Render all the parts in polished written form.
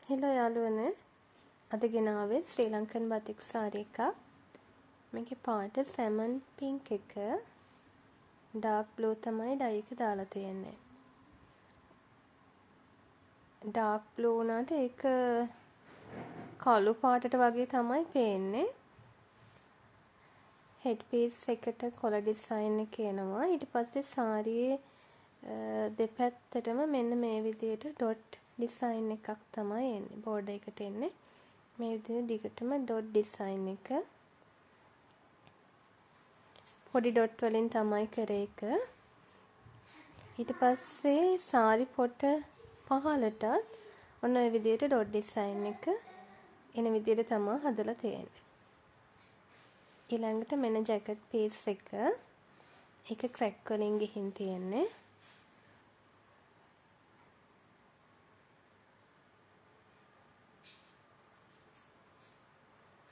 Hello යාළුවනේ අද ගෙනාවේ ශ්‍රී ලංකන් බතික් සාරි එකක්. මේකේ පාට සැමන් පින්ක් එක ඩාර්ක් බ්ලූ තමයි ඩයි එක දාලා තියෙන්නේ. ඩාර්ක් බ්ලූ උනාට ඒක කළු පාටට වගේ තමයි පේන්නේ. හෙඩ් පීස් එකට කොළ ඩිසයින් එක එනවා. ඊට පස්සේ සාරියේ දෙපැත්තටම මෙන්න මේ විදිහට ඩොට් ඩිසයින් එකක් තමයි එන්නේ. බෝඩර් එකට එන්නේ. මේ විදිහට දිගටම ඩොට් ඩිසයින් එක. පොඩි ඩොට් වලින් තමයි කරේ එක. ඊට පස්සේ සාරි පොට පහලටත් ඔන්න ඔය විදිහට ඩොට් ඩිසයින් එක එන විදිහට තමයි හදලා තියෙන්නේ. ඊළඟට මෙන්න ජැකට් පීස් එක. ඒක ක්‍රැක් වලින් ගිහින් තියෙන්නේ.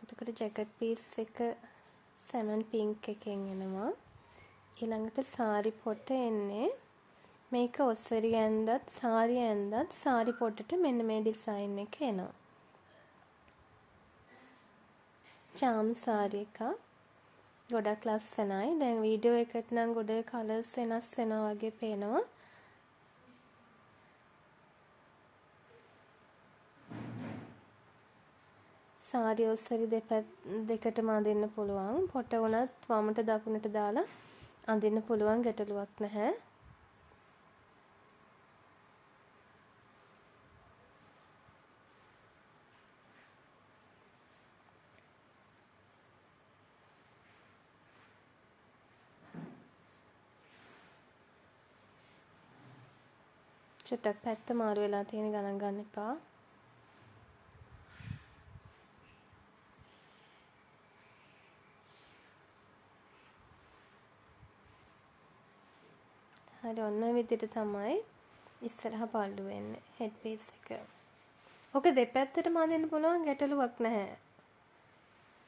එතකොට ජැකට් පීස් එක සැමන් පින්ක් එකෙන් එනවා. ඊළඟට සාරි පොට එන්නේ. මේක ඔස්සරි ඇඳත් සාරි ඇඳත් සාරි පොටට මෙන්න මේ ඩිසයින් එක එනවා. චාම් සාරි එකක්. ගොඩක් ලස්සනයි. දැන් වීඩියෝ එකට නම් ගොඩ කලර්ස් වෙනස් වෙනවා වගේ පේනවා. සාරි ඔස්සරි දෙකටම අඳින්න පුළුවන්. පොට උනත් වමට දකුණට දාලා අඳින්න පුළුවන්, ගැටලුවක් නැහැ. චුට්ටක් පැත්ත මාරු වෙලා තියෙන ගණන් ගන්න එපා. හරි, ඔන්න ඔය විදිහට තමයි ඉස්සරහා පල්ලු වෙන්නේ හෙඩ් පීස් එක. ඔක දෙපැත්තටම අඳින්න පුළුවන්, ගැටලුවක් නැහැ.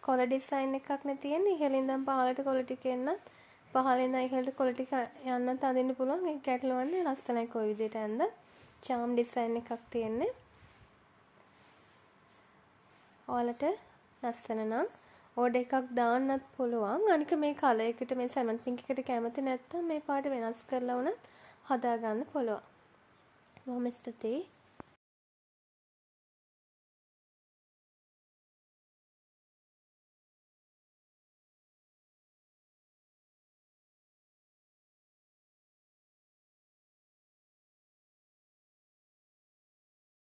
කොළ ඩිසයින් එකක් නේ තියෙන්නේ. ඉහළින් ඉඳන් පහළට කොළ ටික එන්නත්, පහළින් ඉඳන් ඉහළට කොළ ටික යන්නත් අඳින්න පුළුවන්. ඒක ගැටලුවක් නැහැ. ලස්සනයි කොයි විදිහට ඇඳ. චාම් ඩිසයින් එකක් තියෙන්නේ. ඔයාලට ලස්සන නම් ඕඩර් එකක් දාන්නත් පුළුවන්. අනික මේ කලර් එකට, මේ සැමන් පින්ක් එකට කැමති නැත්නම් මේ පාට වෙනස් කරලා වුණත් හදා ගන්න පුළුවන්. බොහොම ස්තුතියි.